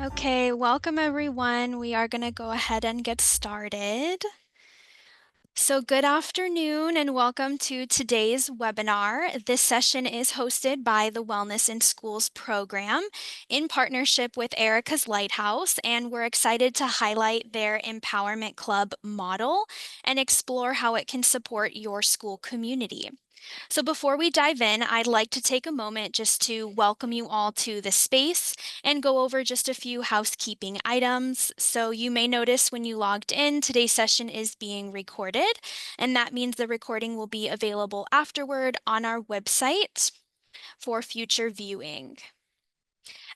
Okay, welcome everyone. We are going to go ahead and get started. So, good afternoon and welcome to today's webinar. This session is hosted by the Wellness in Schools program in partnership with Erica's Lighthouse, and we're excited to highlight their Empowerment Club model and explore how it can support your school community. So before we dive in, I'd like to take a moment just to welcome you all to the space and go over just a few housekeeping items. So you may notice when you logged in, today's session is being recorded, and that means the recording will be available afterward on our website for future viewing.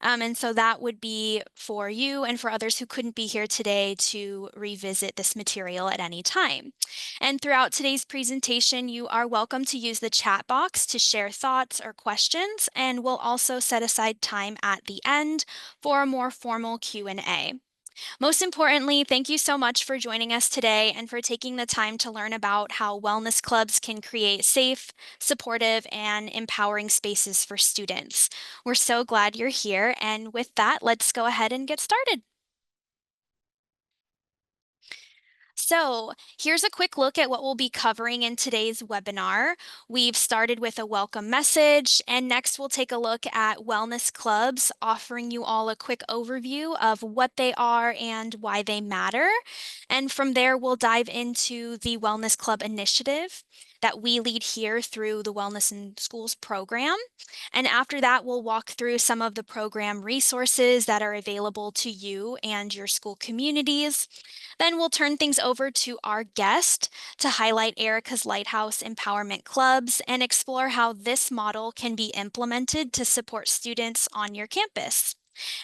And so that would be for you and for others who couldn't be here today to revisit this material at any time. And throughout today's presentation, you are welcome to use the chat box to share thoughts or questions, and we'll also set aside time at the end for a more formal Q&A. Most importantly, thank you so much for joining us today and for taking the time to learn about how wellness clubs can create safe, supportive, and empowering spaces for students. We're so glad you're here, and with that, let's go ahead and get started. So here's a quick look at what we'll be covering in today's webinar. We've started with a welcome message, and next we'll take a look at wellness clubs, offering you all a quick overview of what they are and why they matter. And from there, we'll dive into the Wellness Club initiative that we lead here through the Wellness in Schools program. And after that, we'll walk through some of the program resources that are available to you and your school communities. Then we'll turn things over to our guest to highlight Erica's Lighthouse Empowerment Clubs and explore how this model can be implemented to support students on your campus.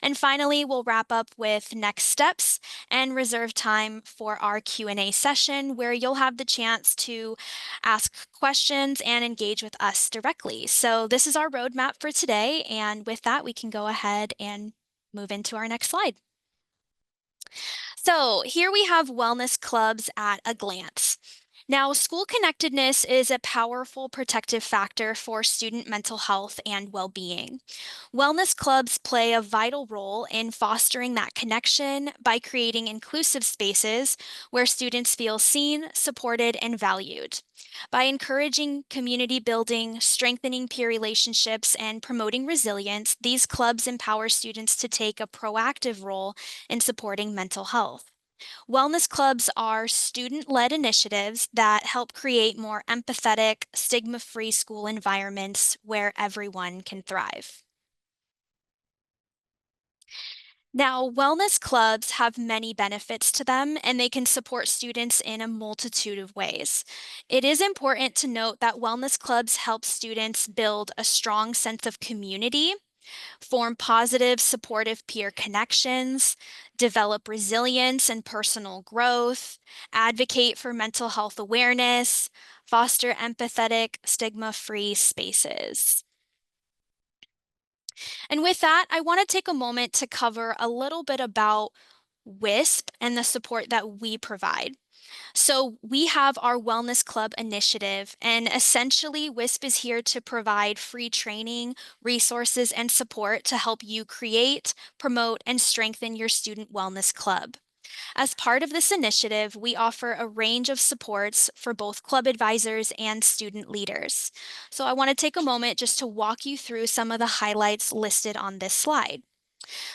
And finally, we'll wrap up with next steps and reserve time for our Q&A session where you'll have the chance to ask questions and engage with us directly. So this is our roadmap for today, and with that, we can go ahead and move into our next slide. So here we have wellness clubs at a glance. Now, school connectedness is a powerful protective factor for student mental health and well-being. Wellness clubs play a vital role in fostering that connection by creating inclusive spaces where students feel seen, supported, and valued. By encouraging community building, strengthening peer relationships, and promoting resilience, these clubs empower students to take a proactive role in supporting mental health. Wellness clubs are student-led initiatives that help create more empathetic, stigma-free school environments where everyone can thrive. Now, wellness clubs have many benefits to them, and they can support students in a multitude of ways. It is important to note that wellness clubs help students build a strong sense of community, form positive, supportive peer connections, develop resilience and personal growth, advocate for mental health awareness, foster empathetic, stigma-free spaces. And with that, I want to take a moment to cover a little bit about WISP and the support that we provide. So we have our Wellness Club initiative, and essentially WISP is here to provide free training, resources, and support to help you create, promote, and strengthen your student wellness club. As part of this initiative, we offer a range of supports for both club advisors and student leaders. So I want to take a moment just to walk you through some of the highlights listed on this slide.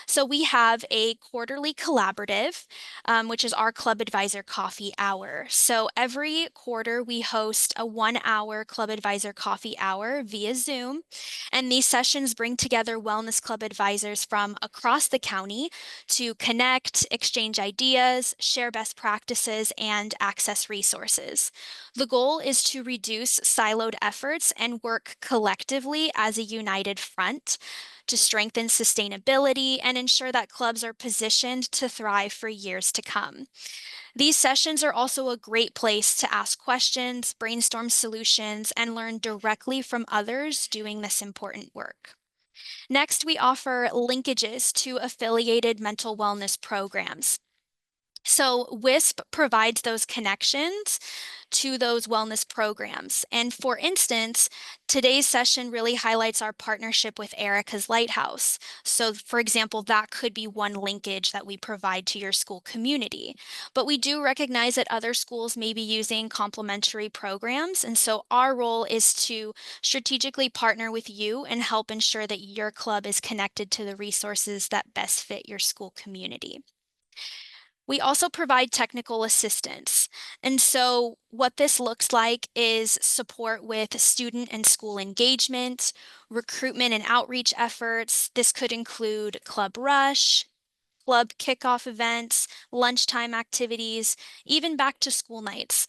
So we have a quarterly collaborative, which is our Club Advisor Coffee Hour. So every quarter we host a 1-hour Club Advisor Coffee Hour via Zoom. And these sessions bring together wellness club advisors from across the county to connect, exchange ideas, share best practices, and access resources. The goal is to reduce siloed efforts and work collectively as a united front to strengthen sustainability and ensure that clubs are positioned to thrive for years to come. These sessions are also a great place to ask questions, brainstorm solutions, and learn directly from others doing this important work. Next, we offer linkages to affiliated mental wellness programs. So WISP provides those connections to those wellness programs. And for instance, today's session really highlights our partnership with Erica's Lighthouse. So, for example, that could be one linkage that we provide to your school community. But we do recognize that other schools may be using complementary programs. And so, our role is to strategically partner with you and help ensure that your club is connected to the resources that best fit your school community. We also provide technical assistance. And so, what this looks like is support with student and school engagement, recruitment and outreach efforts. This could include Club Rush, club kickoff events, lunchtime activities, even back to school nights.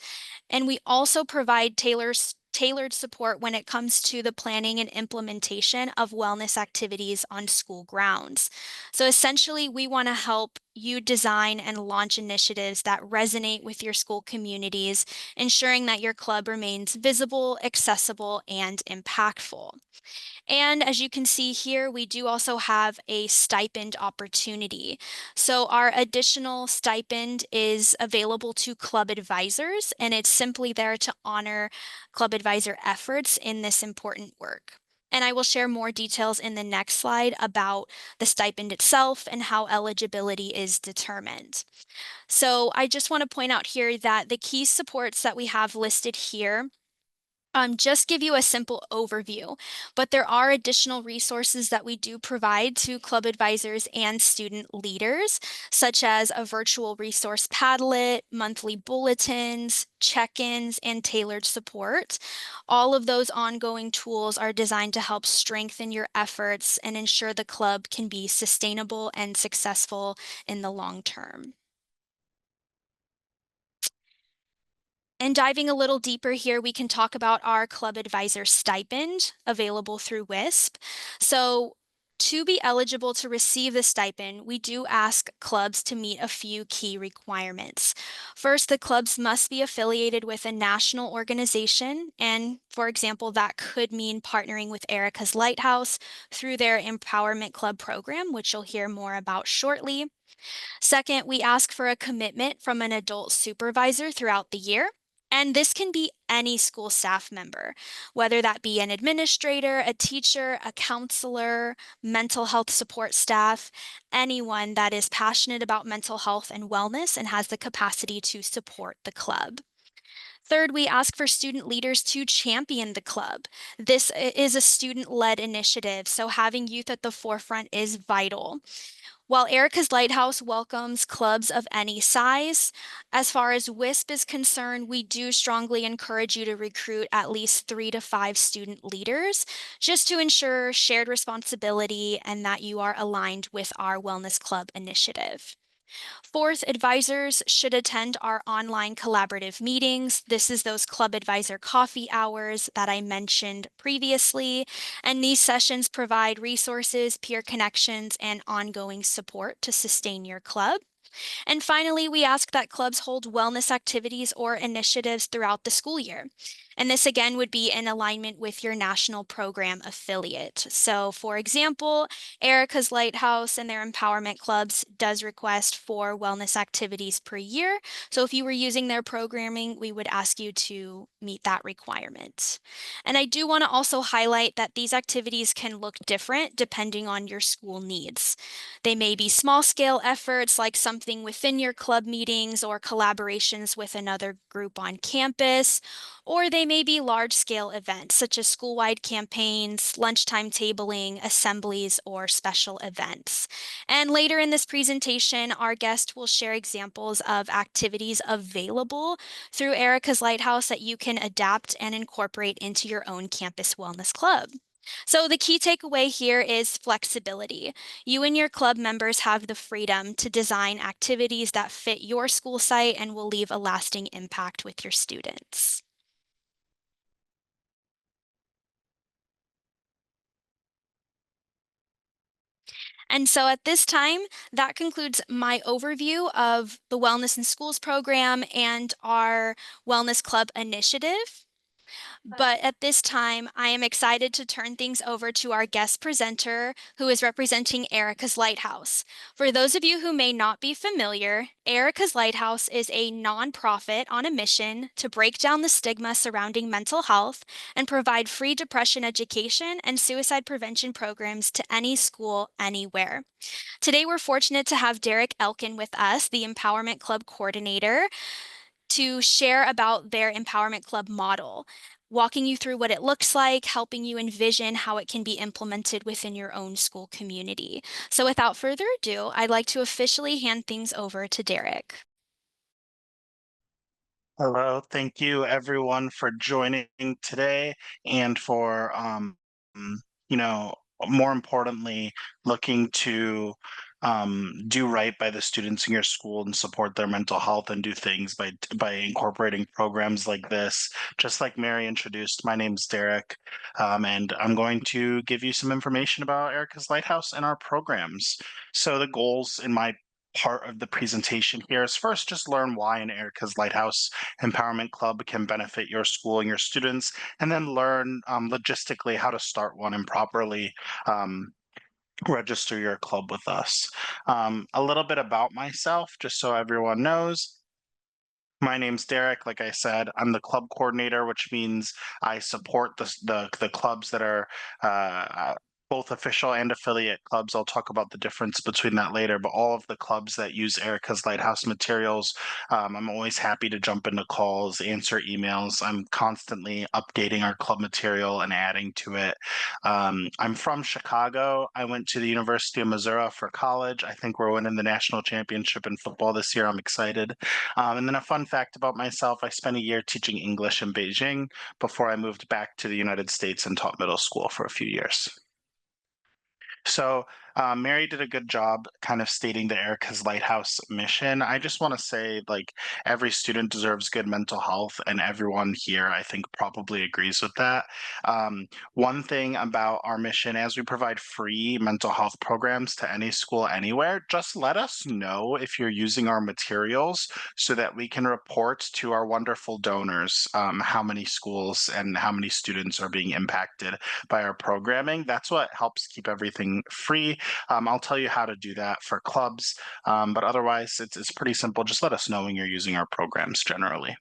And we also provide tailored support when it comes to the planning and implementation of wellness activities on school grounds. So essentially, we want to help you design and launch initiatives that resonate with your school communities, ensuring that your club remains visible, accessible, and impactful. And as you can see here, we do also have a stipend opportunity. So our additional stipend is available to club advisors, and it's simply there to honor club advisor efforts in this important work. And I will share more details in the next slide about the stipend itself and how eligibility is determined. So I just want to point out here that the key supports that we have listed here just give you a simple overview, but there are additional resources that we do provide to club advisors and student leaders, such as a virtual resource Padlet, monthly bulletins, check-ins, and tailored support. All of those ongoing tools are designed to help strengthen your efforts and ensure the club can be sustainable and successful in the long term. And diving a little deeper here, we can talk about our club advisor stipend available through WISP. So, to be eligible to receive the stipend, we do ask clubs to meet a few key requirements. First, the clubs must be affiliated with a national organization. And for example, that could mean partnering with Erica's Lighthouse through their Empowerment Club program, which you'll hear more about shortly. Second, we ask for a commitment from an adult supervisor throughout the year. And this can be any school staff member, whether that be an administrator, a teacher, a counselor, mental health support staff, anyone that is passionate about mental health and wellness and has the capacity to support the club. Third, we ask for student leaders to champion the club. This is a student led initiative, so having youth at the forefront is vital. While Erica's Lighthouse welcomes clubs of any size, as far as WISP is concerned, we do strongly encourage you to recruit at least 3 to 5 student leaders just to ensure shared responsibility and that you are aligned with our Wellness Club initiative. Fourth, advisors should attend our online collaborative meetings. This is those club advisor coffee hours that I mentioned previously. And these sessions provide resources, peer connections, and ongoing support to sustain your club. And finally, we ask that clubs hold wellness activities or initiatives throughout the school year. And this again would be in alignment with your national program affiliate. So, for example, Erica's Lighthouse and their empowerment clubs does request 4 wellness activities per year. So, if you were using their programming, we would ask you to meet that requirement. And I do want to also highlight that these activities can look different depending on your school needs. They may be small scale efforts like something within your club meetings or collaborations with another group on campus, or they may be large scale events such as school wide campaigns, lunchtime tabling, assemblies, or special events. And later in this presentation, our guest will share examples of activities available through Erica's Lighthouse that you can adapt and incorporate into your own campus wellness club. So, the key takeaway here is flexibility. You and your club members have the freedom to design activities that fit your school site and will leave a lasting impact with your students. And so at this time, that concludes my overview of the Wellness in Schools program and our Wellness Club initiative. But at this time, I am excited to turn things over to our guest presenter who is representing Erica's Lighthouse. For those of you who may not be familiar, Erica's Lighthouse is a nonprofit on a mission to break down the stigma surrounding mental health and provide free depression education and suicide prevention programs to any school, anywhere. Today, we're fortunate to have Derek Elkin with us, the Empowerment Club coordinator, to share about their Empowerment Club model, walking you through what it looks like, helping you envision how it can be implemented within your own school community. So, without further ado, I'd like to officially hand things over to Derek. Hello, thank you everyone for joining today and for mm, you know, more importantly, looking to do right by the students in your school and support their mental health and do things by incorporating programs like this. Just like Mary introduced, my name's Derek, and I'm going to give you some information about Erica's Lighthouse and our programs. So the goals in my part of the presentation here is first just learn why an Erica's Lighthouse Empowerment Club can benefit your school and your students, and then learn logistically how to start one and properly um, register your club with us. A little bit about myself, just so everyone knows. My name's Derek. Like I said, I'm the club coordinator, which means I support the clubs that are both official and affiliate clubs. I'll talk about the difference between that later. But all of the clubs that use Erica's Lighthouse materials, I'm always happy to jump into calls, answer emails. I'm constantly updating our club material and adding to it. I'm from Chicago. I went to the University of Missouri for college. I think we're winning the national championship in football this year. I'm excited. And then a fun fact about myself, I spent a year teaching English in Beijing before I moved back to the United States and taught middle school for a few years. So Mary did a good job kind of stating the Erica's Lighthouse mission. I just want to say, like, every student deserves good mental health, and everyone here, I think, probably agrees with that. One thing about our mission, as we provide free mental health programs to any school anywhere, just let us know if you're using our materials so that we can report to our wonderful donors how many schools and how many students are being impacted by our programming. That's what helps keep everything free. I'll tell you how to do that for clubs, but otherwise, it's pretty simple. Just let us know when you're using our programs generally.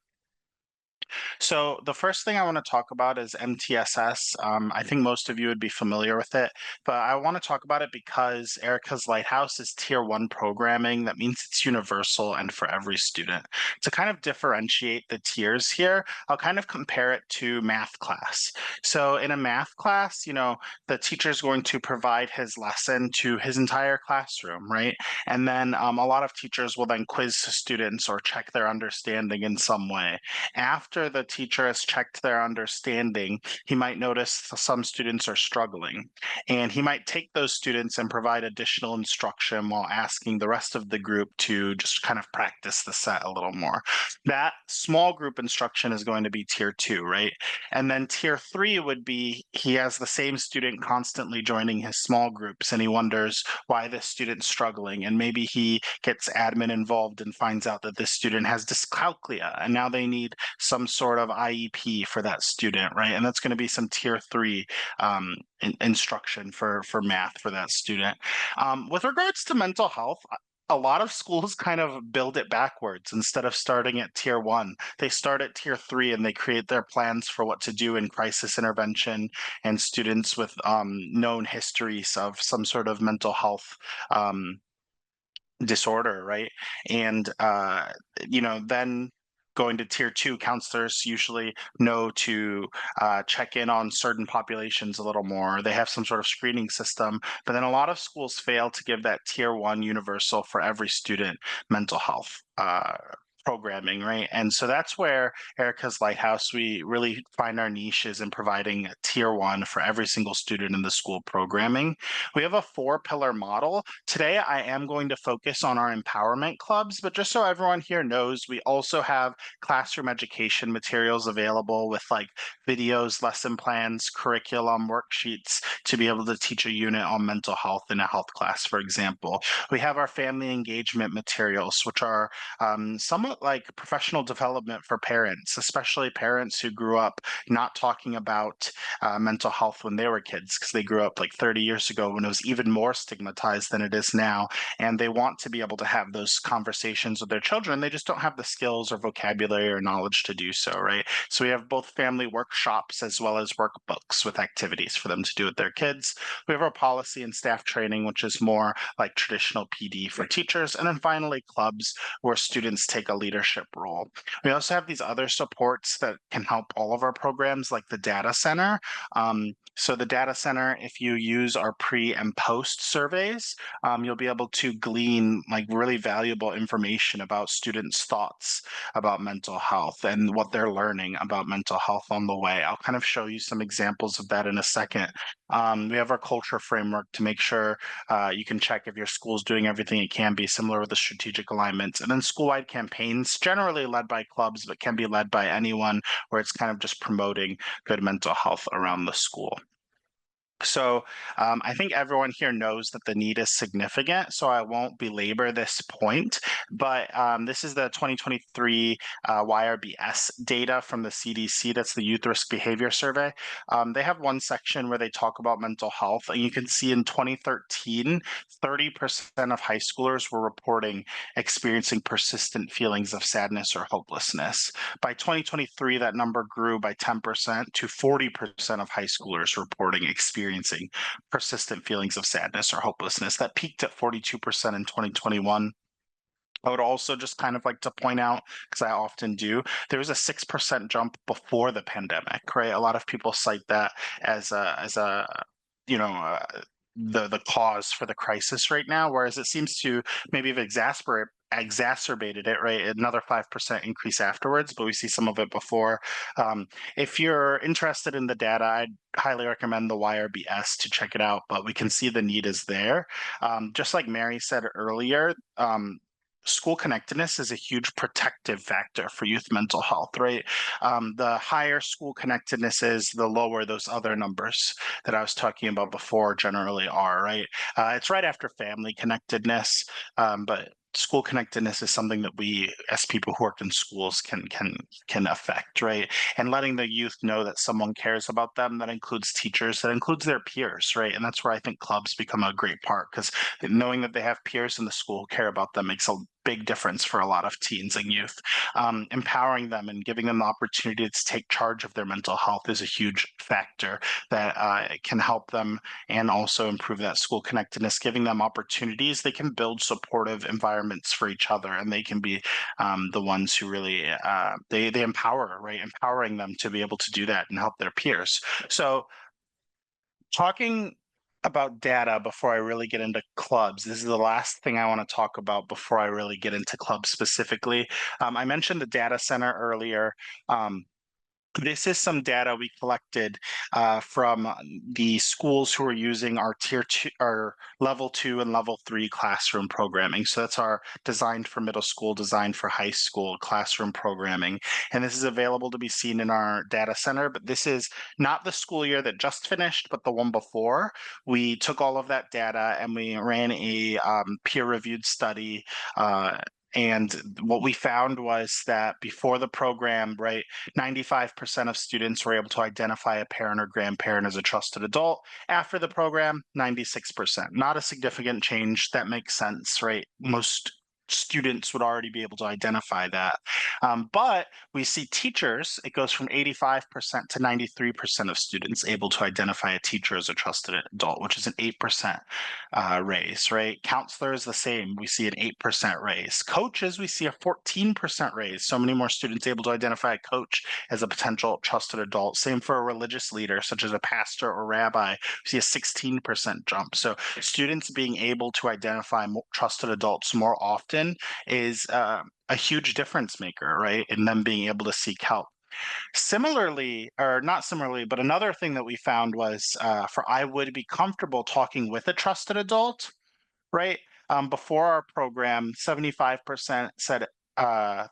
So the first thing I want to talk about is MTSS. I think most of you would be familiar with it, but I want to talk about it because Erica's Lighthouse is tier one programming. That means it's universal and for every student. To kind of differentiate the tiers here, I'll kind of compare it to math class. So in a math class, the teacher is going to provide his lesson to his entire classroom, right? And then a lot of teachers will then quiz students or check their understanding in some way. After the teacher has checked their understanding, he might notice some students are struggling, and he might take those students and provide additional instruction while asking the rest of the group to just kind of practice the set a little more. That small group instruction is going to be tier two, right? And then tier three would be he has the same student constantly joining his small groups, and he wonders why this student's struggling. And maybe he gets admin involved and finds out that this student has dyscalculia, and now they need some sort of IEP for that student, right? And that's going to be some tier three instruction for math for that student. With regards to mental health, a lot of schools kind of build it backwards. Instead of starting at tier one, they start at tier three and they create their plans for what to do in crisis intervention and students with known histories of some sort of mental health disorder, right? And then going to tier two, counselors usually know to check in on certain populations a little more. They have some sort of screening system, but then a lot of schools fail to give that tier one universal for every student mental health programming, right? And so that's where Erica's Lighthouse, we really find our niches in providing tier one for every single student in the school programming. We have a four-pillar model. Today, I am going to focus on our empowerment clubs, but just so everyone here knows, we also have classroom education materials available with like videos, lesson plans, curriculum, worksheets to be able to teach a unit on mental health in a health class, for example. We have our family engagement materials, which are somewhat like professional development for parents, especially parents who grew up not talking about mental health when they were kids, because they grew up like 30 years ago when it was even more stigmatized than it is now. And they want to be able to have those conversations with their children. They just don't have the skills or vocabulary or knowledge to do so, right? So we have both family workshops as well as workbooks with activities for them to do with their kids. We have our policy and staff training, which is more like traditional PD for teachers. And then finally, clubs where students take a leadership role. We also have these other supports that can help all of our programs, like the data center. So the data center, if you use our pre and post surveys, you'll be able to glean like really valuable information about students' thoughts about mental health and what they're learning about mental health on the way. I'll kind of show you some examples of that in a second. We have our culture framework to make sure you can check if your school's doing everything it can be, similar with the strategic alignments. And then school-wide campaigns, generally led by clubs, but can be led by anyone, where it's kind of just promoting good mental health around the school. So I think everyone here knows that the need is significant, so I won't belabor this point. But this is the 2023 YRBS data from the CDC. That's the Youth Risk Behavior Survey. They have one section where they talk about mental health, and you can see in 2013, 30% of high schoolers were reporting experiencing persistent feelings of sadness or hopelessness. By 2023, that number grew by 10% to 40% of high schoolers reporting experiencing persistent feelings of sadness or hopelessness. That peaked at 42% in 2021. I would also just kind of like to point out, because I often do, there was a 6% jump before the pandemic, right? A lot of people cite that as a you know the cause for the crisis right now, whereas it seems to maybe have exacerbated it, right? Another 5% increase afterwards, but we see some of it before. If you're interested in the data, I'd highly recommend the YRBS to check it out, but we can see the need is there. Just like Mary said earlier, school connectedness is a huge protective factor for youth mental health, right? The higher school connectedness is, the lower those other numbers that I was talking about before generally are, right? It's right after family connectedness, but school connectedness is something that we, as people who work in schools, can affect, right? And letting the youth know that someone cares about them, that includes teachers, that includes their peers, right? And that's where I think clubs become a great part, because knowing that they have peers in the school who care about them makes a big difference for a lot of teens and youth. Empowering them and giving them the opportunity to take charge of their mental health is a huge factor that can help them and also improve that school connectedness. Giving them opportunities, they can build supportive environments for each other, and they can be the ones who really they empower, right? Empowering them to be able to do that and help their peers. So talking about data before I really get into clubs, this is the last thing I want to talk about before I really get into clubs specifically. I mentioned the data center earlier. Um, this is some data we collected from the schools who are using our tier two, our level 2 and level 3 classroom programming. So that's our designed for middle school, designed for high school classroom programming. And this is available to be seen in our data center, but this is not the school year that just finished, but the one before. We took all of that data and we ran a peer-reviewed study. And what we found was that before the program, right, 95% of students were able to identify a parent or grandparent as a trusted adult. After the program, 96%. Not a significant change. That makes sense, right? Most students would already be able to identify that. But we see teachers, it goes from 85% to 93% of students able to identify a teacher as a trusted adult, which is an 8% raise, right? Counselors, the same. We see an 8% raise. Coaches, we see a 14% raise. So many more students able to identify a coach as a potential trusted adult. Same for a religious leader, such as a pastor or rabbi. We see a 16% jump. So students being able to identify trusted adults more often is a huge difference maker, right? In them being able to seek help. Similarly, or not similarly, but another thing that we found was for I would be comfortable talking with a trusted adult, right? Before our program, 75% said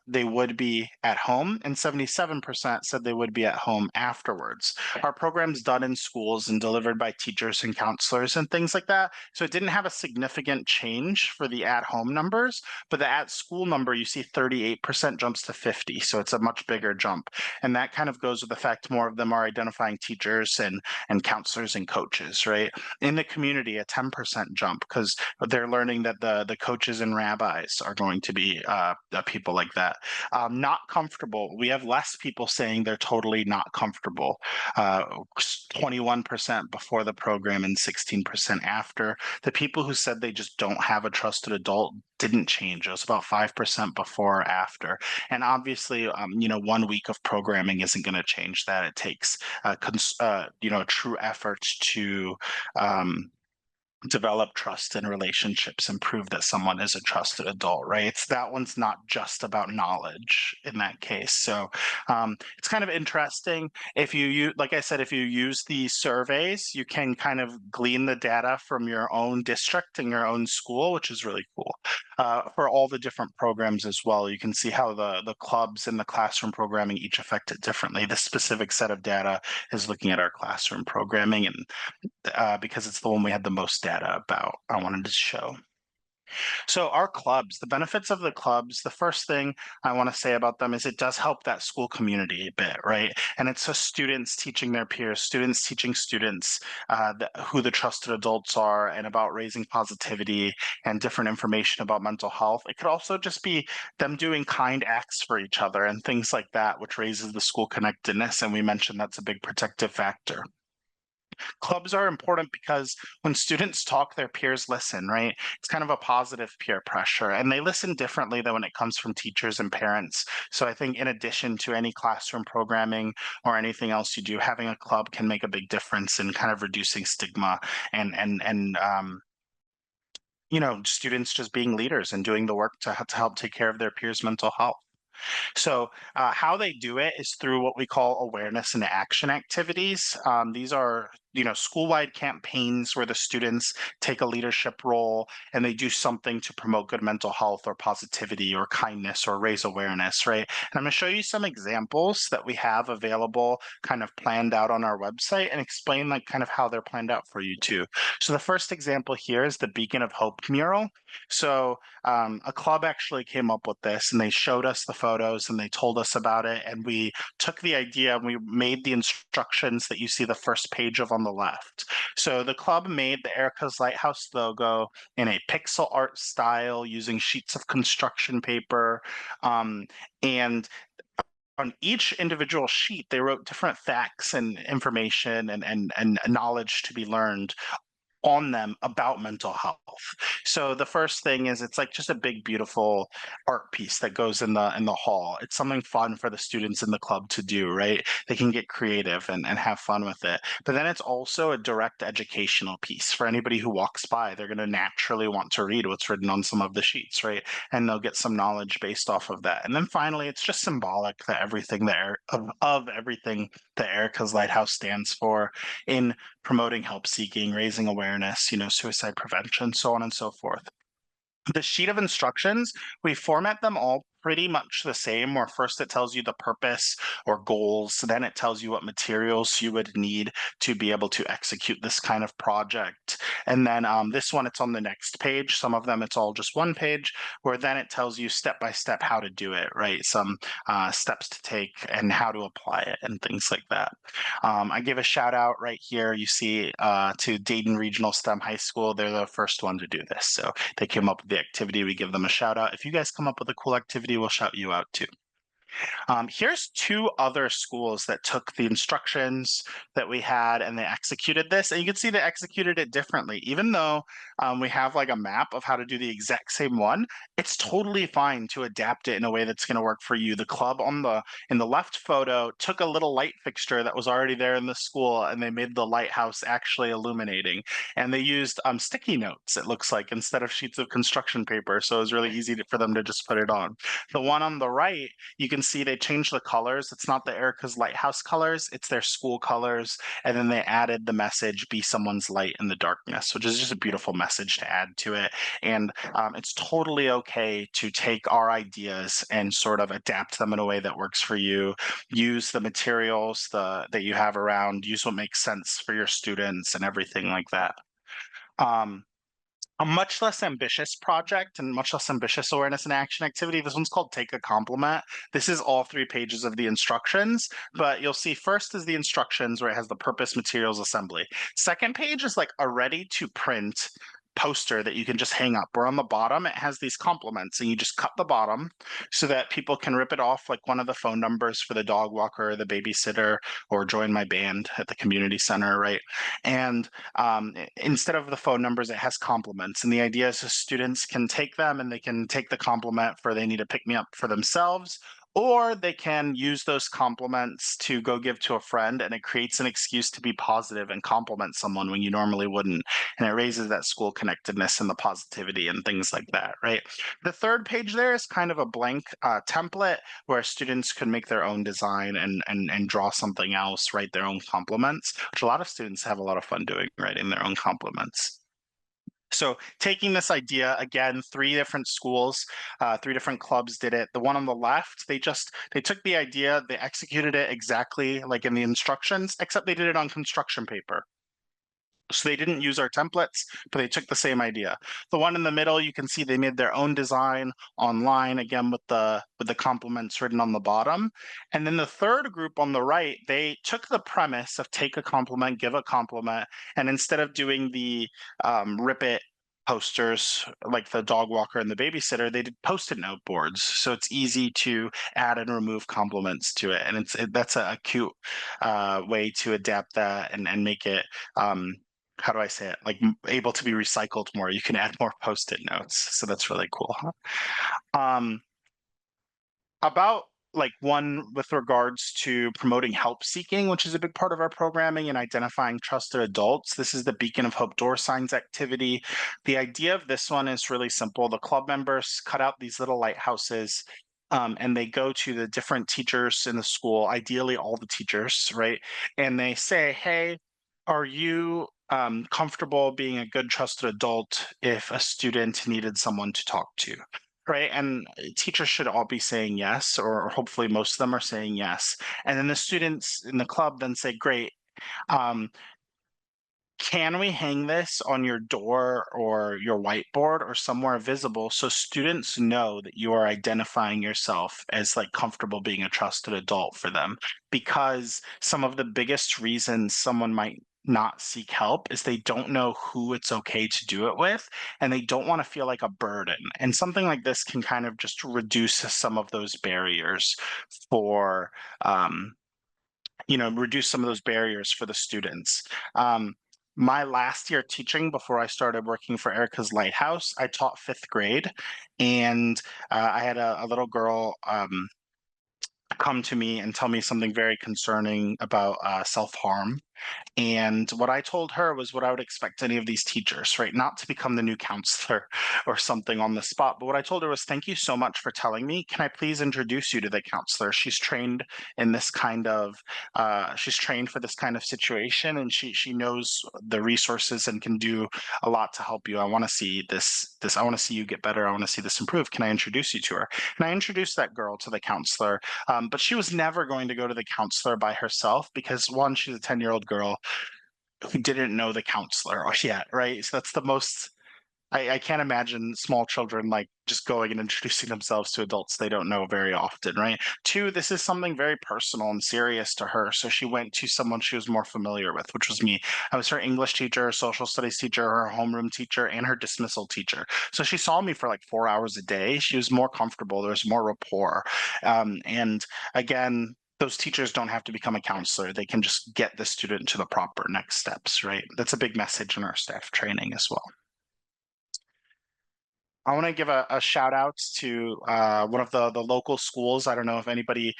they would be at home, and 77% said they would be at home afterwards. Our program's done in schools and delivered by teachers and counselors and things like that. So it didn't have a significant change for the at home numbers, but the at school number, you see 38% jumps to 50. So it's a much bigger jump. And that kind of goes with the fact more of them are identifying teachers and counselors and coaches, right? In the community, a 10% jump because they're learning that the coaches and rabbis are going to be people like that. Not comfortable. We have less people saying they're totally not comfortable. 21% before the program and 16% after. The people who said they just don't have a trusted adult didn't change. It was about 5% before or after. And obviously, 1 week of programming isn't going to change that. It takes, true effort to um, develop trust in relationships and prove that someone is a trusted adult, right? It's that one's not just about knowledge in that case. So it's kind of interesting. If you use, like I said, if you use these surveys, you can kind of glean the data from your own district and your own school, which is really cool. For all the different programs as well, you can see how the clubs and the classroom programming each affect it differently. This specific set of data is looking at our classroom programming, and because it's the one we had the most data about, I wanted to show. So our clubs, the benefits of the clubs, the first thing I want to say about them is it does help that school community a bit, right? And it's just students teaching their peers, students teaching students who the trusted adults are and about raising positivity and different information about mental health. It could also just be them doing kind acts for each other and things like that, which raises the school connectedness. And we mentioned that's a big protective factor. Clubs are important because when students talk, their peers listen, right? It's kind of a positive peer pressure, and they listen differently than when it comes from teachers and parents. So I think in addition to any classroom programming or anything else you do, having a club can make a big difference in kind of reducing stigma and students just being leaders and doing the work to help take care of their peers' mental health. So, how they do it is through what we call awareness and action activities. These are, school-wide campaigns where the students take a leadership role and they do something to promote good mental health or positivity or kindness or raise awareness, right? And I'm going to show you some examples that we have available, kind of planned out on our website, and explain like kind of how they're planned out for you too. So the first example here is the Beacon of Hope mural. So a club actually came up with this and they showed us the photos and they told us about it. And we took the idea and we made the instructions that you see the first page of on the left. So the club made the Erica's Lighthouse logo in a pixel art style using sheets of construction paper. And on each individual sheet, they wrote different facts and information and knowledge to be learned on them about mental health. So the first thing is it's like just a big beautiful art piece that goes in the hall. It's something fun for the students in the club to do, right? They can get creative and have fun with it. But then it's also a direct educational piece for anybody who walks by. They're going to naturally want to read what's written on some of the sheets, right? And they'll get some knowledge based off of that. And then finally, it's just symbolic that everything there of everything that Erica's Lighthouse stands for in promoting help seeking, raising awareness, suicide prevention, so on and so forth. The sheet of instructions, we format them all pretty much the same, where first it tells you the purpose or goals, then it tells you what materials you would need to be able to execute this kind of project. And then this one, it's on the next page. Some of them, it's all just one page, where then it tells you step by step how to do it, right? Some steps to take and how to apply it and things like that. I give a shout out right here. You see to Dayton Regional STEM High School. They're the first one to do this. So they came up with the activity. We give them a shout out. If you guys come up with a cool activity, we'll shout you out too. Here's two other schools that took the instructions that we had and they executed this. And you can see they executed it differently. Even though we have like a map of how to do the exact same one, it's totally fine to adapt it in a way that's going to work for you. The club in the left photo took a little light fixture that was already there in the school and they made the lighthouse actually illuminating. And they used sticky notes, it looks like, instead of sheets of construction paper. So it was really easy for them to just put it on. The one on the right, you can see, they changed the colors. It's not the Erica's Lighthouse colors, it's their school colors. And then they added the message, be someone's light in the darkness, which is just a beautiful message to add to it. And it's totally okay to take our ideas and sort of adapt them in a way that works for you. Use the materials that you have around, use what makes sense for your students and everything like that. Um, a much less ambitious project and much less ambitious awareness and action activity. This one's called Take a Compliment. This is all 3 pages of the instructions, but you'll see first is the instructions where it has the purpose, materials, assembly. Second page is like a ready to print poster that you can just hang up, where on the bottom it has these compliments and you just cut the bottom so that people can rip it off, like one of the phone numbers for the dog walker or the babysitter, or join my band at the community center, right? And instead of the phone numbers, it has compliments. And the idea is the students can take them and they can take the compliment for they need to pick me up for themselves, or they can use those compliments to go give to a friend, and it creates an excuse to be positive and compliment someone when you normally wouldn't. And it raises that school connectedness and the positivity and things like that, right? The third page there is kind of a blank template where students could make their own design and draw something else, write their own compliments, which a lot of students have a lot of fun doing, writing their own compliments. So taking this idea again, 3 different schools, 3 different clubs did it. The one on the left, they took the idea, they executed it exactly like in the instructions, except they did it on construction paper. So they didn't use our templates, but they took the same idea. The one in the middle, you can see they made their own design online, again with the compliments written on the bottom. And then the third group on the right, they took the premise of take a compliment, give a compliment, and instead of doing the rip it posters like the dog walker and the babysitter, they did post-it note boards, so it's easy to add and remove compliments to it. And that's a cute way to adapt that and make it how do I say it? Like able to be recycled more. You can add more post-it notes. So that's really cool. Um, about like one with regards to promoting help seeking, which is a big part of our programming, and identifying trusted adults. This is the Beacon of Hope door signs activity. The idea of this one is really simple. The club members cut out these little lighthouses, and they go to the different teachers in the school, ideally all the teachers, right? And they say, hey, are you comfortable being a good trusted adult if a student needed someone to talk to? Right. And teachers should all be saying yes, or hopefully most of them are saying yes. And then the students in the club then say, great. Um, can we hang this on your door or your whiteboard or somewhere visible so students know that you are identifying yourself as like comfortable being a trusted adult for them? Because some of the biggest reasons someone might not seek help is they don't know who it's okay to do it with, and they don't want to feel like a burden. And something like this can kind of just reduce some of those barriers for um, reduce some of those barriers for the students. My last year teaching before I started working for Erica's Lighthouse, I taught 5th grade, and I had a little girl come to me and tell me something very concerning about self-harm. And what I told her was what I would expect any of these teachers, right? Not to become the new counselor or something on the spot, but what I told her was, thank you so much for telling me. Can I please introduce you to the counselor? She's trained in this kind of, she's trained for this kind of situation, and she knows the resources and can do a lot to help you. I want to see I want to see you get better. I want to see this improve. Can I introduce you to her? And I introduced that girl to the counselor, but she was never going to go to the counselor by herself because one, she's a 10-year-old girl who didn't know the counselor yet, right? So that's the most I can't imagine small children like just going and introducing themselves to adults they don't know very often, right? Two, this is something very personal and serious to her. So she went to someone she was more familiar with, which was me. I was her English teacher, her social studies teacher, her homeroom teacher, and her dismissal teacher. So she saw me for like 4 hours a day. She was more comfortable. There was more rapport. And again, those teachers don't have to become a counselor. They can just get the student to the proper next steps, right? That's a big message in our staff training as well. I want to give a shout out to one of the local schools. I don't know if anybody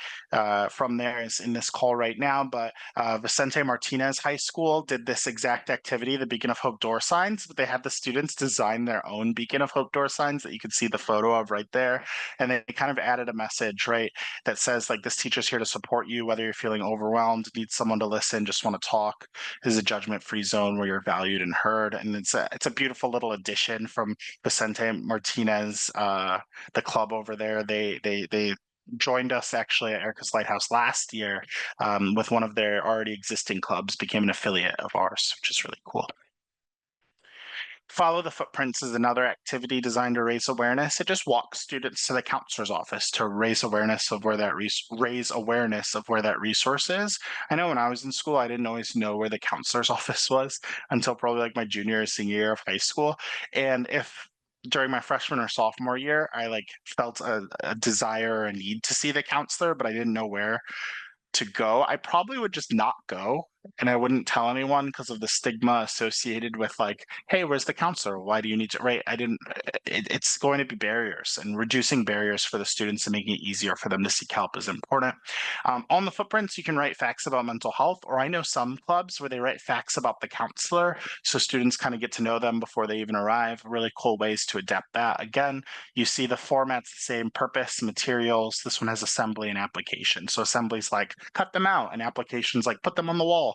from there is in this call right now, but Vicente Martinez High School did this exact activity, the Beacon of Hope door signs. But they had the students design their own Beacon of Hope door signs that you could see the photo of right there, and they kind of added a message, right, that says like this teacher's here to support you, whether you're feeling overwhelmed, need someone to listen, just want to talk. This is a judgment-free zone where you're valued and heard, and it's a beautiful little addition from Vicente Martinez, the club over there. They joined us actually at Erica's Lighthouse last year with one of their already existing clubs, became an affiliate of ours, which is really cool. Follow the Footprints is another activity designed to raise awareness. It just walks students to the counselor's office to raise awareness of where that resource is. I know when I was in school, I didn't always know where the counselor's office was until probably like my junior or senior year of high school. And if during my freshman or sophomore year, I like felt a desire or a need to see the counselor, but I didn't know where to go, I probably would just not go and I wouldn't tell anyone because of the stigma associated with like, hey, where's the counselor? Why do you need to? Right? I didn't. It's going to be barriers, and reducing barriers for the students and making it easier for them to seek help is important. On the Footprints, you can write facts about mental health, or I know some clubs where they write facts about the counselor, so students kind of get to know them before they even arrive. Really cool ways to adapt that. Again, you see the format's the same, purpose, materials. This one has assembly and application. So assembly's like cut them out, and applications like put them on the wall.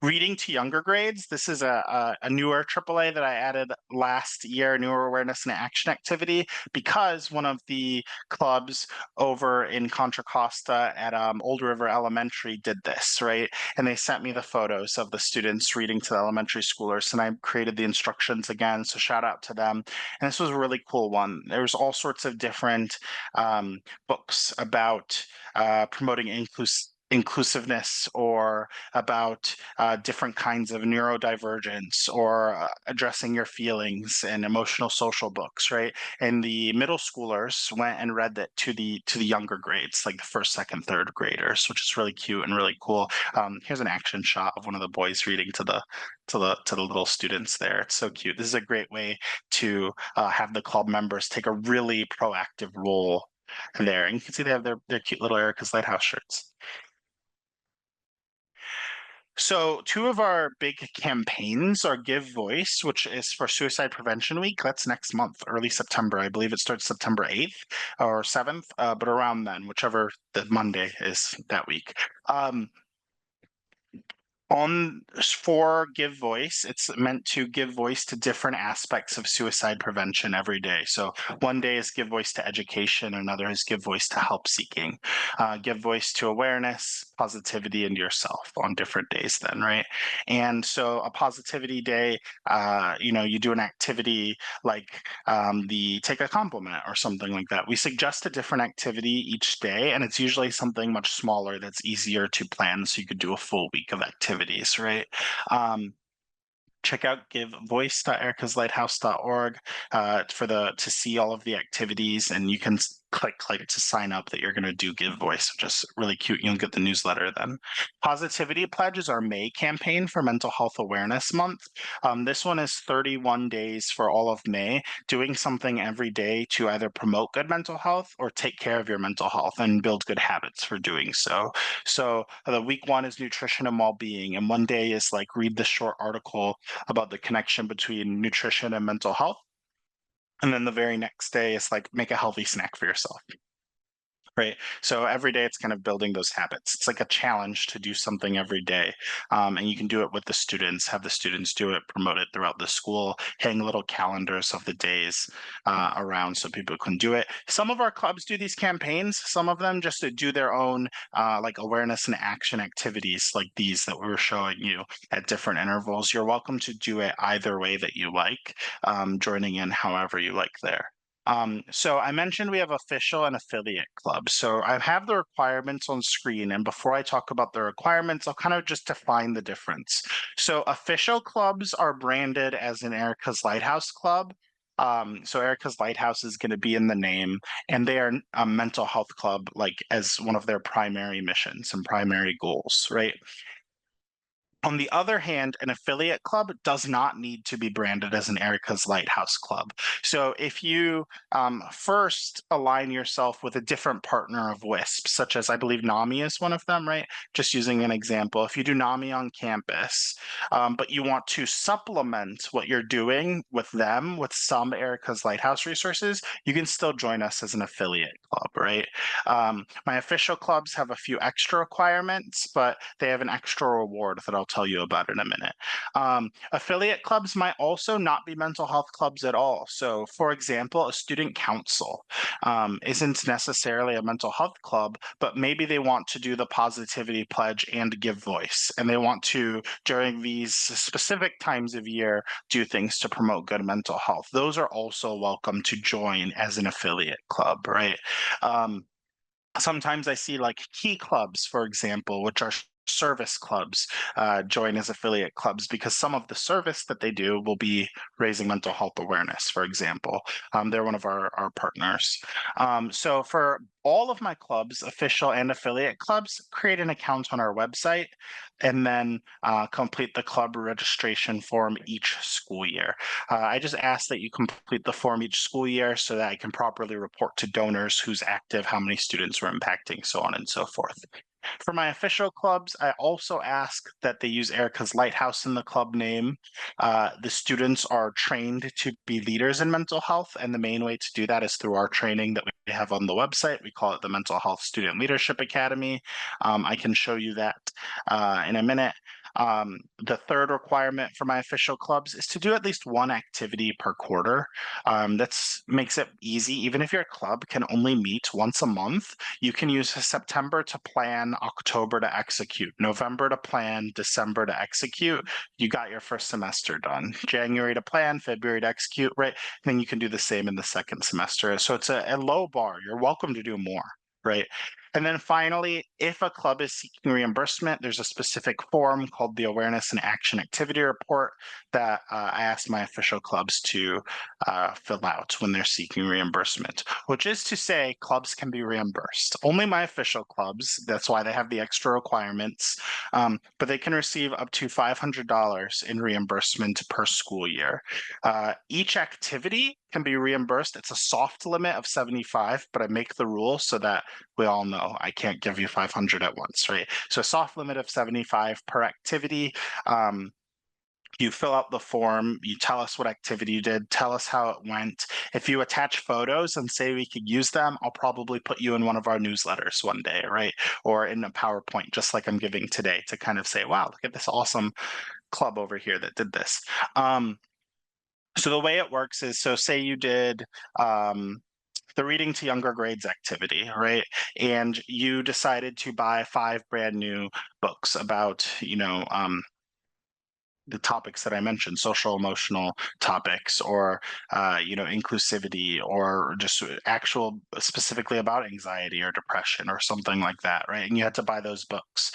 Reading to younger grades. This is a newer AAA that I added last year, newer awareness and action activity, because one of the clubs over in Contra Costa at Old River Elementary did this, right? And they sent me the photos of the students reading to the elementary schoolers, and I created the instructions again. So shout out to them. And this was a really cool one. There was all sorts of different books about promoting inclusiveness, or about different kinds of neurodivergence, or addressing your feelings, and emotional social books, right? And the middle schoolers went and read that to the younger grades, like the first, second, third graders, which is really cute and really cool. Here's an action shot of one of the boys reading to the little students there. It's so cute. This is a great way to have the club members take a really proactive role there. And you can see they have their cute little Erica's Lighthouse shirts. So, two of our big campaigns are Give Voice, which is for Suicide Prevention Week. That's next month, early September. I believe it starts September 8th or 7th, but around then, whichever the Monday is that week. On for Give Voice, it's meant to give voice to different aspects of suicide prevention every day. So one day is give voice to education, another is give voice to help seeking, give voice to awareness, positivity, and yourself on different days. Then, right? And so a positivity day, you do an activity like the take a compliment or something like that. We suggest a different activity each day, and it's usually something much smaller that's easier to plan, so you could do a full week of activities, right? Um, Check out givevoice.ericaslighthouse.org for the to see all of the activities, and you can click like to sign up that you're going to do Give Voice, which is really cute. You'll get the newsletter then. Positivity Pledge is our May campaign for Mental Health Awareness Month. This one is 31 days for all of May, doing something every day to either promote good mental health or take care of your mental health and build good habits for doing so. So the week one is nutrition and well-being, and one day is like read the short article about the connection between nutrition and mental health. And then the very next day is like make a healthy snack for yourself. Right. So every day it's kind of building those habits. It's like a challenge to do something every day. And you can do it with the students, have the students do it, promote it throughout the school, hang little calendars of the days around so people can do it. Some of our clubs do these campaigns, some of them just to do their own like awareness and action activities like these that we were showing you at different intervals. You're welcome to do it either way that you like, joining in however you like there. So I mentioned we have official and affiliate clubs. So I have the requirements on screen, and before I talk about the requirements, I'll kind of just define the difference. So official clubs are branded as an Erica's Lighthouse Club. So Erica's Lighthouse is going to be in the name, and they are a mental health club, like as one of their primary missions and primary goals, right? On the other hand, an affiliate club does not need to be branded as an Erica's Lighthouse Club. So if you first align yourself with a different partner of WISP, such as I believe NAMI is one of them, right? Just using an example, if you do NAMI on campus, but you want to supplement what you're doing with them with some Erica's Lighthouse resources, you can still join us as an affiliate club, right? My official clubs have a few extra requirements, but they have an extra reward that I'll tell you about in a minute. Affiliate clubs might also not be mental health clubs at all. So, for example, a student council isn't necessarily a mental health club, but maybe they want to do the positivity pledge and give voice. And they want to, during these specific times of year, do things to promote good mental health. Those are also welcome to join as an affiliate club, right? Um, Sometimes I see like key clubs, for example, which are service clubs, join as affiliate clubs because some of the service that they do will be raising mental health awareness, for example. They're one of our partners. So for all of my clubs, official and affiliate clubs, create an account on our website and then complete the club registration form each school year. I just ask that you complete the form each school year so that I can properly report to donors who's active, how many students we're impacting, so on and so forth. For my official clubs, I also ask that they use Erica's Lighthouse in the club name. The students are trained to be leaders in mental health, and the main way to do that is through our training that we have on the website. We call it the Mental Health Student Leadership Academy. I can show you that in a minute. The third requirement for my official clubs is to do at least one activity per quarter. That makes it easy. Even if your club can only meet once a month, you can use September to plan, October to execute, November to plan, December to execute. You got your first semester done. January to plan, February to execute, right? Then you can do the same in the second semester. So it's a low bar. You're welcome to do more, right? And then finally, if a club is seeking reimbursement, there's a specific form called the Awareness and Action Activity Report that I asked my official clubs to fill out when they're seeking reimbursement, which is to say clubs can be reimbursed. Only my official clubs, that's why they have the extra requirements, but they can receive up to $500 in reimbursement per school year. Each activity can be reimbursed. It's a soft limit of 75, but I make the rule so that we all know I can't give you 500 at once, right? So a soft limit of 75 per activity. You fill out the form, you tell us what activity you did, tell us how it went. If you attach photos and say we could use them, I'll probably put you in one of our newsletters one day, right? Or in a PowerPoint, just like I'm giving today, to kind of say, wow, look at this awesome club over here that did this. So the way it works is, so say you did the reading to younger grades activity, right? And you decided to buy 5 brand new books about, the topics that I mentioned, social emotional topics, or inclusivity, or just actual specifically about anxiety or depression or something like that, right? And you had to buy those books.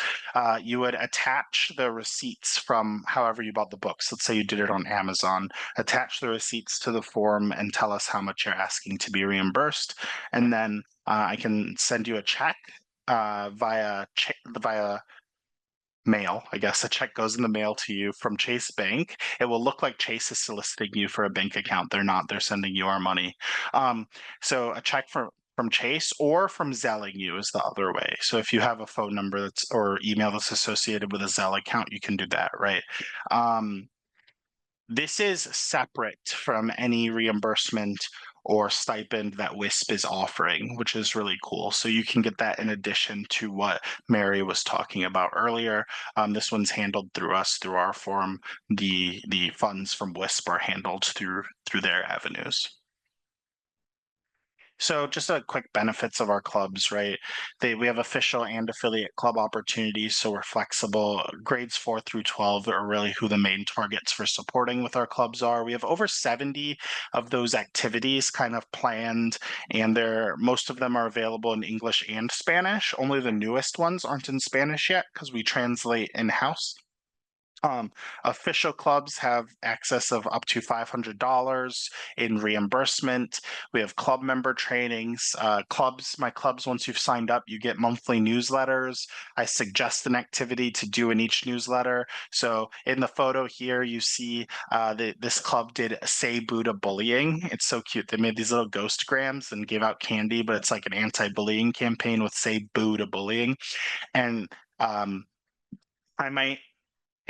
You would attach the receipts from however you bought the books. Let's say you did it on Amazon. Attach the receipts to the form and tell us how much you're asking to be reimbursed, and then I can send you a check via mail. I guess a check goes in the mail to you from Chase Bank. It will look like Chase is soliciting you for a bank account. They're not. They're sending you our money. So a check from Chase or from Zelling you is the other way. So if you have a phone number that's or email that's associated with a Zelle account, you can do that, right? This is separate from any reimbursement or stipend that WISP is offering, which is really cool. So you can get that in addition to what Mary was talking about earlier. This one's handled through us, through our form. The funds from WISP are handled through their avenues. So just a quick benefits of our clubs, right? We have official and affiliate club opportunities, so we're flexible. Grades 4 through 12 are really who the main targets for supporting with our clubs are. We have over 70 of those activities kind of planned, and most of them are available in English and Spanish. Only the newest ones aren't in Spanish yet because we translate in-house. Um, Official clubs have access of up to $500 in reimbursement. We have club member trainings. My clubs, once you've signed up, you get monthly newsletters. I suggest an activity to do in each newsletter. So in the photo here, you see this club did Say Boo to Bullying. It's so cute. They made these little ghost grams and gave out candy, but it's like an anti-bullying campaign with Say Boo to Bullying. And I might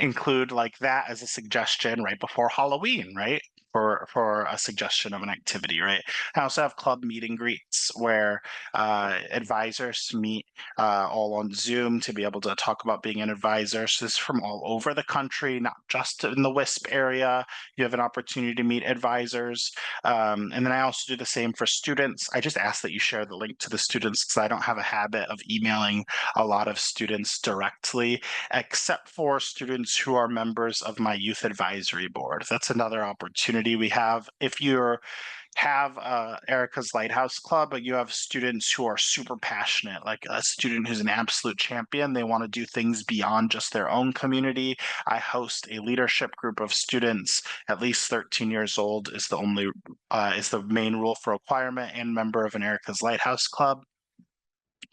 include like that as a suggestion right before Halloween, right? For a suggestion of an activity, right? I also have club meet and greets where advisors meet all on Zoom to be able to talk about being an advisor. So this is from all over the country, not just in the WISP area. You have an opportunity to meet advisors. And then I also do the same for students. I just ask that you share the link to the students because I don't have a habit of emailing a lot of students directly except for students who are members of my youth advisory board. That's another opportunity we have. If you have Erica's Lighthouse Club, but you have students who are super passionate, like a student who's an absolute champion, they want to do things beyond just their own community. I host a leadership group of students, at least 13 years old is the main rule for requirement and member of an Erica's Lighthouse Club.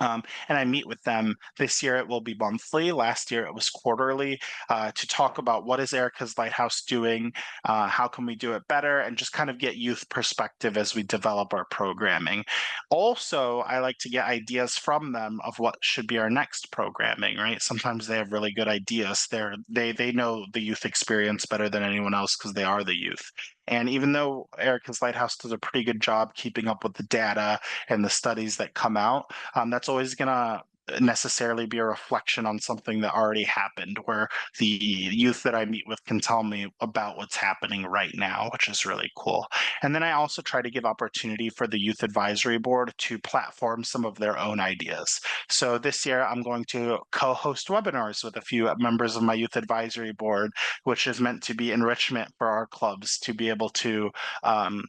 And I meet with them. This year it will be monthly. Last year it was quarterly to talk about what is Erica's Lighthouse doing, how can we do it better, and just kind of get youth perspective as we develop our programming. Also, I like to get ideas from them of what should be our next programming. Right? Sometimes they have really good ideas. They know the youth experience better than anyone else because they are the youth. And even though Erica's Lighthouse does a pretty good job keeping up with the data and the studies that come out, that's always going to necessarily be a reflection on something that already happened where the youth that I meet with can tell me about what's happening right now, which is really cool. And then I also try to give opportunity for the youth advisory board to platform some of their own ideas. So this year I'm going to co-host webinars with a few members of my youth advisory board, which is meant to be enrichment for our clubs to be able to um,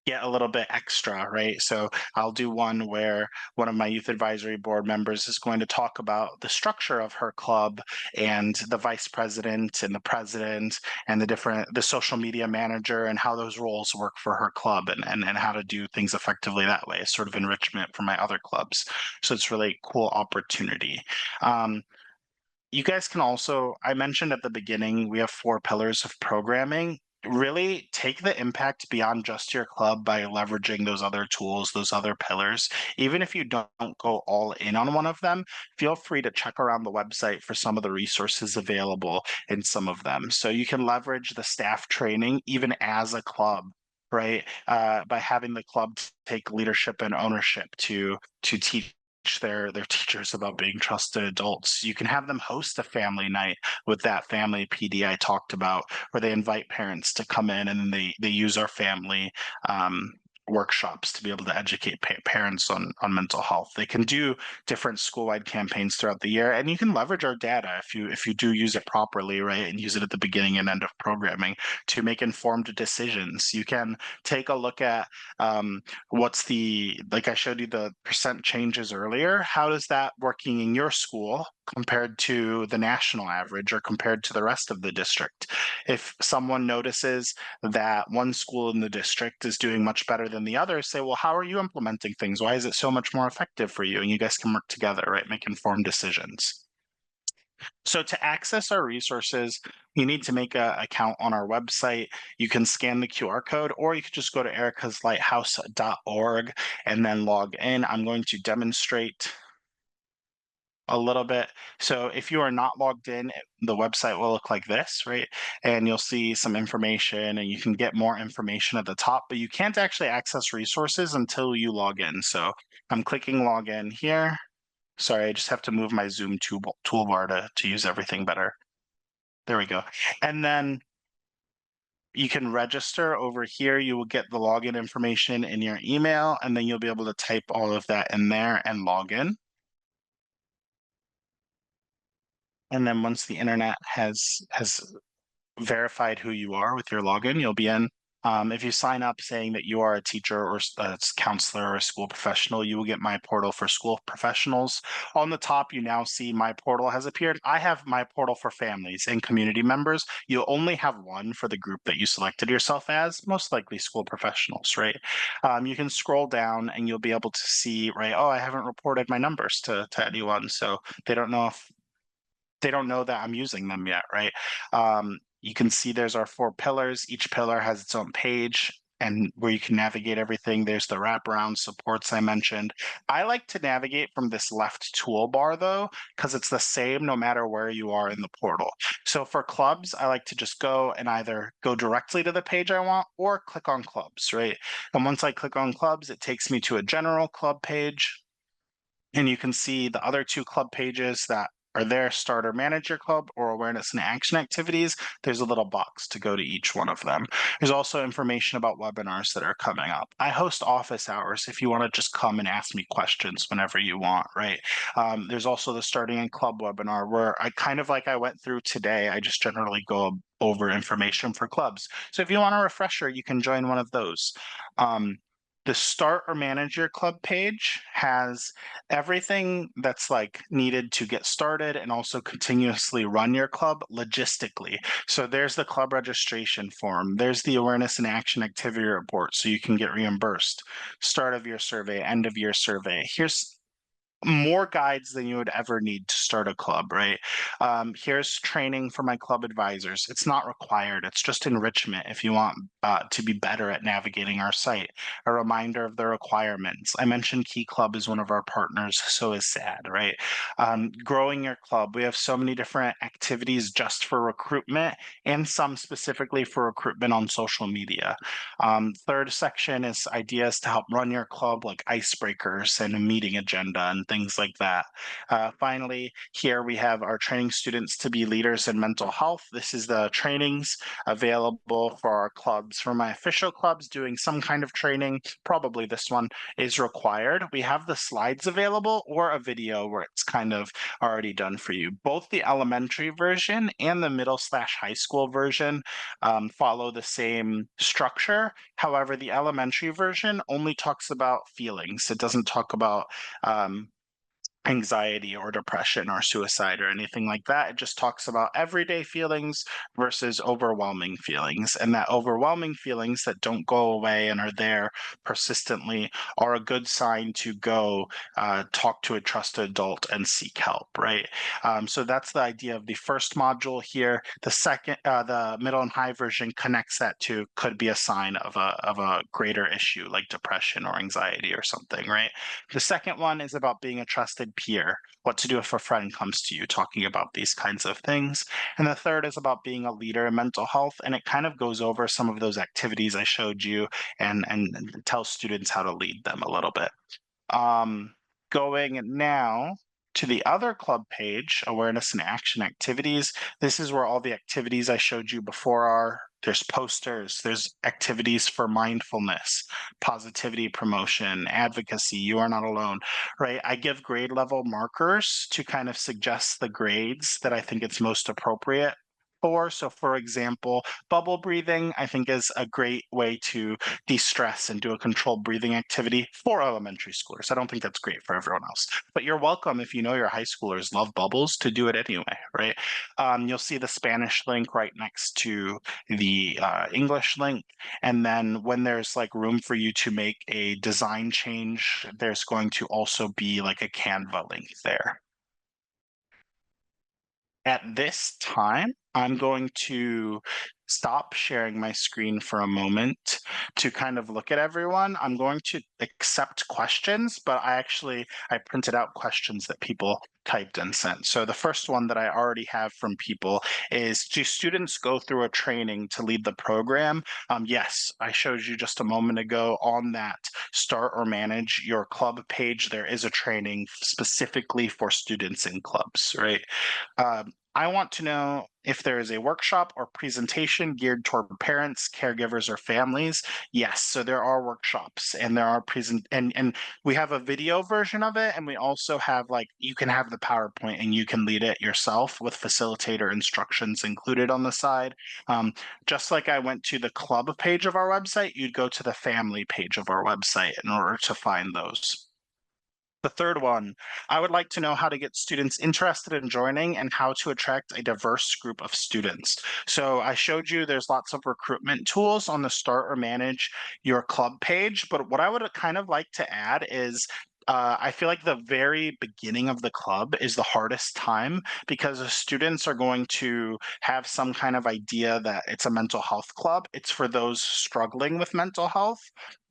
get a little bit extra, right? So I'll do one where one of my youth advisory board members is going to talk about the structure of her club and the vice president and the president and the social media manager and how those roles work for her club and how to do things effectively that way, sort of enrichment for my other clubs. So it's really cool opportunity. You guys can also, I mentioned at the beginning, we have 4 pillars of programming. Really take the impact beyond just your club by leveraging those other tools, those other pillars. Even if you don't go all in on one of them, feel free to check around the website for some of the resources available in some of them. So you can leverage the staff training even as a club, right? By having the club take leadership and ownership to teach their teachers about being trusted adults. You can have them host a family night with that family PD I talked about, where they invite parents to come in and they use our family um, workshops to be able to educate parents on mental health. They can do different school-wide campaigns throughout the year, and you can leverage our data if you do use it properly, right, and use it at the beginning and end of programming to make informed decisions. You can take a look at what's the like I showed you the percent changes earlier. How does that working in your school compared to the national average or compared to the rest of the district? If someone notices that one school in the district is doing much better than the other, say, well, how are you implementing things? Why is it so much more effective for you? And you guys can work together, right? Make informed decisions. So to access our resources, you need to make an account on our website. You can scan the QR code, or you could just go to ericaslighthouse.org and then log in. I'm going to demonstrate a little bit. So if you are not logged in, the website will look like this, right? And you'll see some information and you can get more information at the top, but you can't actually access resources until you log in. So I'm clicking log in here. Sorry, I just have to move my Zoom toolbar to use everything better. There we go. And then you can register over here. You will get the login information in your email, and then you'll be able to type all of that in there and log in. And then once the internet has verified who you are with your login, you'll be in If you sign up saying that you are a teacher or a counselor or a school professional, you will get My Portal for school professionals. On the top, you now see My Portal has appeared. I have My Portal for families and community members. You'll only have one for the group that you selected yourself as, most likely school professionals, right? You can scroll down and you'll be able to see, right? Oh, I haven't reported my numbers to anyone, so they don't know if they don't know that I'm using them yet, right? You can see there's our 4 pillars. Each pillar has its own page and where you can navigate everything. There's the wraparound supports I mentioned. I like to navigate from this left toolbar though, because it's the same no matter where you are in the portal. So for clubs, I like to just go and either go directly to the page I want or click on clubs, right? And once I click on clubs, it takes me to a general club page and you can see the other 2 club pages that are there, starter manager club or awareness and action activities. There's a little box to go to each one of them. There's also information about webinars that are coming up. I host office hours if you want to just come and ask me questions whenever you want, right? There's also the starting in club webinar where I kind of like I went through today. I just generally go over information for clubs. So if you want a refresher, you can join one of those. The start or manage your club page has everything that's like needed to get started and also continuously run your club logistically. So there's the club registration form, there's the awareness and action activity report so you can get reimbursed, start of your survey, end of year survey. Here's more guides than you would ever need to start a club, right? Here's training for my club advisors. It's not required, it's just enrichment if you want to be better at navigating our site. A reminder of the requirements. I mentioned Key Club is one of our partners, so is SAD, right? Growing your club. We have so many different activities just for recruitment and some specifically for recruitment on social media. Third section is ideas to help run your club, like icebreakers and a meeting agenda and things like that. Finally, here we have our training students to be leaders in mental health. This is the trainings available for our clubs. For my official clubs, doing some kind of training, probably this one is required. We have the slides available or a video where it's kind of already done for you. Both the elementary version and the middle/high school version follow the same structure. However, the elementary version only talks about feelings. It doesn't talk about anxiety or depression or suicide or anything like that. It just talks about everyday feelings versus overwhelming feelings. And that overwhelming feelings that don't go away and are there persistently are a good sign to go talk to a trusted adult and seek help, right? So that's the idea of the first module here. The second, the middle and high version connects that to could be a sign of a greater issue like depression or anxiety or something, right? The second one is about being a trusted peer, what to do if a friend comes to you talking about these kinds of things. And the third is about being a leader in mental health. And it kind of goes over some of those activities I showed you and tells students how to lead them a little bit. Going now to the other club page, awareness and action activities. This is where all the activities I showed you before are. There's posters, there's activities for mindfulness, positivity promotion, advocacy, you are not alone, right? I give grade level markers to kind of suggest the grades that I think it's most appropriate for. So, for example, bubble breathing, I think, is a great way to de-stress and do a controlled breathing activity for elementary schoolers. I don't think that's great for everyone else, but you're welcome if you know your high schoolers love bubbles to do it anyway, right? You'll see the Spanish link right next to the English link. And then when there's like room for you to make a design change, there's going to also be like a Canva link there. At this time, I'm going to stop sharing my screen for a moment to kind of look at everyone. I'm going to accept questions, but I printed out questions that people typed and sent. So the first one that I already have from people is, do students go through a training to lead the program? Yes, I showed you just a moment ago on that start or manage your club page. There is a training specifically for students in clubs, right? I want to know If there is a workshop or presentation geared toward parents, caregivers, or families, yes. So there are workshops and there are present and we have a video version of it, and we also have like you can have the PowerPoint and you can lead it yourself with facilitator instructions included on the side. Um, just like I went to the club page of our website, you'd go to the family page of our website in order to find those. The third one, I would like to know how to get students interested in joining and how to attract a diverse group of students. So I showed you there's lots of recruitment tools on the start or manage your club page, but what I would kind of like to add is I feel like the very beginning of the club is the hardest time because the students are going to have some kind of idea that it's a mental health club. It's for those struggling with mental health.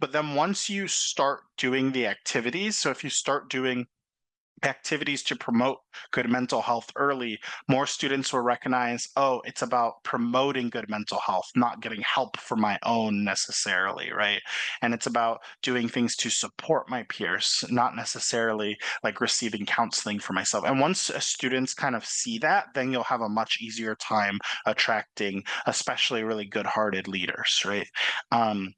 But then once you start doing the activities, so if you start doing activities to promote good mental health early, more students will recognize, oh, it's about promoting good mental health, not getting help for my own necessarily, right? And it's about doing things to support my peers, not necessarily like receiving counseling for myself. And once students kind of see that, then you'll have a much easier time attracting, especially really good hearted leaders, right? Um,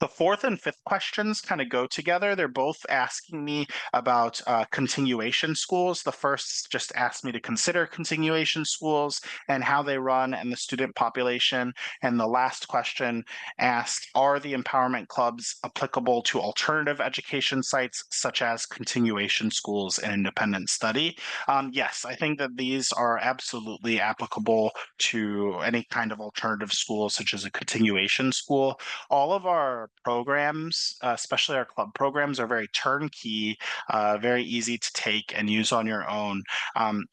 the fourth and fifth questions kind of go together. They're both asking me about continuation schools. The first just asked me to consider continuation schools and how they run and the student population. And the last question asked, are the empowerment clubs applicable to alternative education sites such as continuation schools and independent study? Yes, I think that these are absolutely applicable to any kind of alternative school, such as a continuation school. All of our programs, especially our club programs, are very turnkey, very easy to take and use on your own.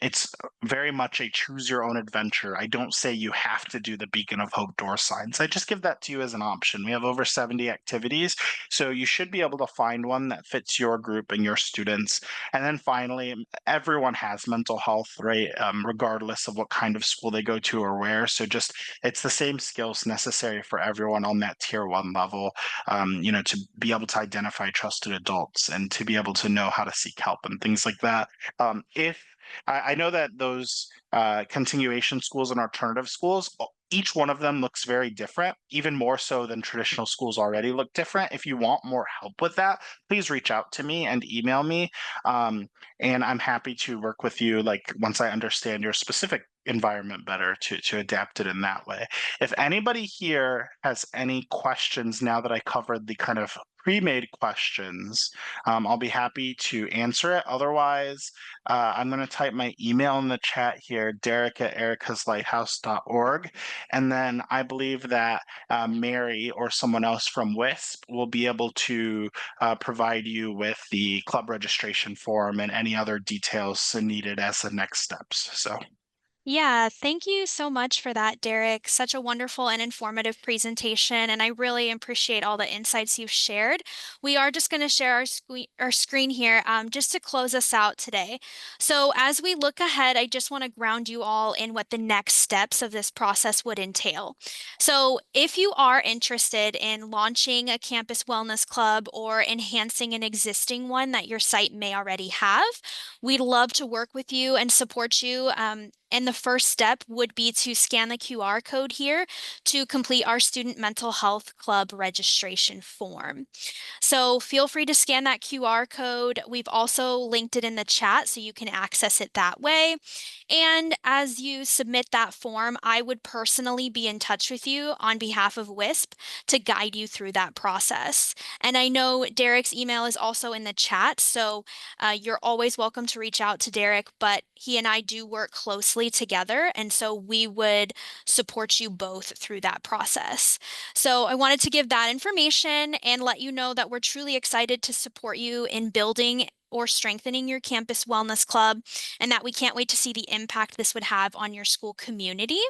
It's very much a choose your own adventure. I don't say you have to do the Beacon of Hope door signs. I just give that to you as an option. We have over 70 activities, so you should be able to find one that fits your group and your students. And then finally, everyone has mental health, right? Regardless of what kind of school they go to or where. So just it's the same skills necessary for everyone on that tier one level, to be able to identify trusted adults and to be able to know how to seek help and things like that. If I know that those continuation schools and alternative schools, each one of them looks very different, even more so than traditional schools already look different. If you want more help with that, please reach out to me and email me. Um, and I'm happy to work with you, like once I understand your specific environment better to adapt it in that way. If anybody here has any questions now that I covered the kind of pre-made questions, I'll be happy to answer it. Otherwise, I'm going to type my email in the chat here, derek@ericaslighthouse.org. And then I believe that Mary or someone else from WISP will be able to provide you with the club registration form and any other details needed as the next steps. So. Yeah, thank you so much for that, Derek. Such a wonderful and informative presentation, and I really appreciate all the insights you've shared. We are just going to share our screen here just to close us out today. So as we look ahead, I just want to ground you all in what the next steps of this process would entail. So if you are interested in launching a campus wellness club or enhancing an existing one that your site may already have, we'd love to work with you and support you. And the first step would be to scan the QR code here to complete our Student Mental Health Club registration form. So feel free to scan that QR code. We've also linked it in the chat so you can access it that way. And as you submit that form, I would personally be in touch with you on behalf of WISP to guide you through that process. And I know Derek's email is also in the chat, so you're always welcome to reach out to Derek, but he and I do work closely together, and so we would support you both through that process. So I wanted to give that information and let you know that we're truly excited to support you in building or strengthening your campus wellness club, and that we can't wait to see the impact this would have on your school community.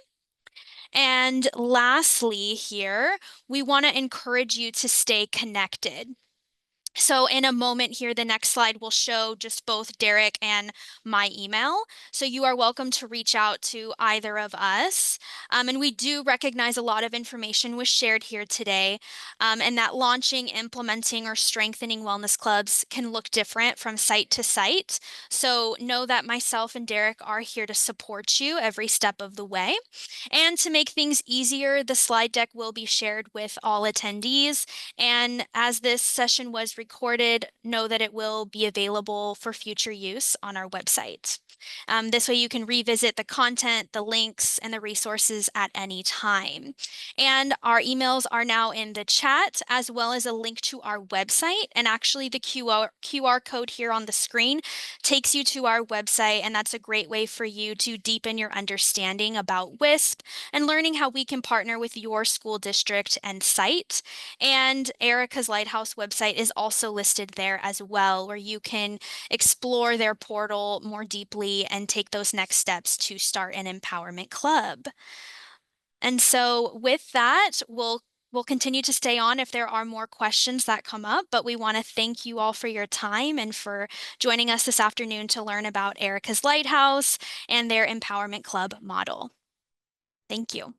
And lastly, here, we want to encourage you to stay connected. So in a moment here, the next slide will show just both Derek and my email. So you are welcome to reach out to either of us. And we do recognize a lot of information was shared here today, and that launching, implementing, or strengthening wellness clubs can look different from site to site. So know that myself and Derek are here to support you every step of the way. And to make things easier, the slide deck will be shared with all attendees. And as this session was recorded, know that it will be available for future use on our website. This way you can revisit the content, the links, and the resources at any time. And our emails are now in the chat, as well as a link to our website. And actually the QR code here on the screen takes you to our website, and that's a great way for you to deepen your understanding about WISP and learning how we can partner with your school district and site. And Erica's Lighthouse website is also listed there as well, where you can explore their portal more deeply and take those next steps to start an empowerment club. And so with that, we'll continue to stay on if there are more questions that come up, but we want to thank you all for your time and for joining us this afternoon to learn about Erica's Lighthouse and their empowerment club model. Thank you.